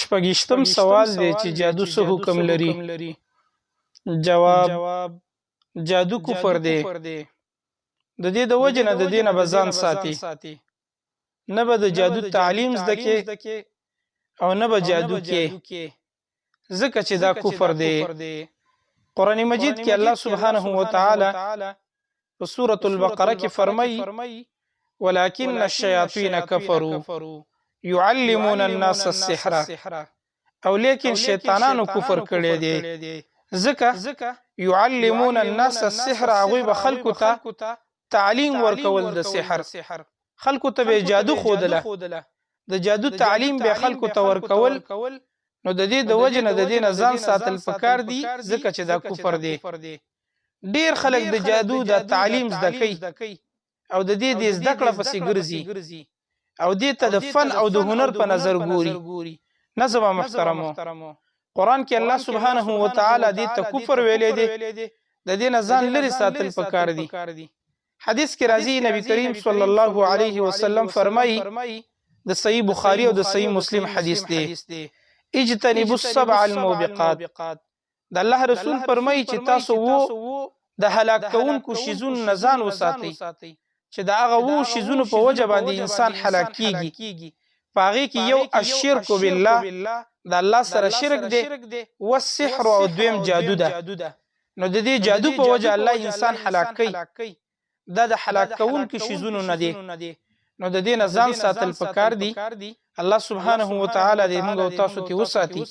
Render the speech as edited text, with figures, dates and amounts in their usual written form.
شپږیشتم سوال دی چې جادو څه حکم لري. جواب: جادو کفر دی. د دې د وجې نه د دې نه به ځان ساتي. نه به د جادو تعلیم زده کې او نه به جادو کې، ځکه چې دا کفر دی. قرآن مجید کې الله سبحانه وتعالی په سورة البقره کې فرمایي: ولكن الشیاطین کفروا يعلمون الناس السحر. او لیکن شیطانانو کفر کړی دی، ځکه يعلمون الناس السحر، هغوی به خلکو ته تعلیم ورکول د سحر، خلکو ته به جادو ښودله، د جادو تعلیم به خلکو ته ورکول. نو د دې د وجې نه د دې نه ځان ساتل پکار دي، ځکه چې دا کفر دی. ډیر خلک د جادو د تعلیم زده کوي او د دې د زده کړه پسې ګرځي او دې ته د فن او د هنر په نظر ګوري. نظم محترمو، قرآن کې الله سبحانه وتعالی دې ته کفر ویلی دی، د دې نه ځان لرې ساتل پکار دي. حدیث کې راځي نبی کریم صلی الله علیه وسلم فرمایي، د صحیح بخاری او د صحیح مسلم حدیث دی: اجتنبوا السبع الموبقات. د الله رسول فرمایي چې تاسو د هلاک کوونکو شیزونو نه ځان وساتئ، چې د هغه شیزونو په وجه باندې انسان هلاک کیږي. په هغې کې یو الشرک بالله، د الله سره شرک دی، والسحر، او دویم جادو ده. نو د دې جادو په وجه الله انسان هلاک کوي، دا د هلاک کوونکو شیزونو نه دی. نو د دې نه ځان ساتل پکار دي. الله سبحانه وتعالی دې موږ او تاسو ته وساتي.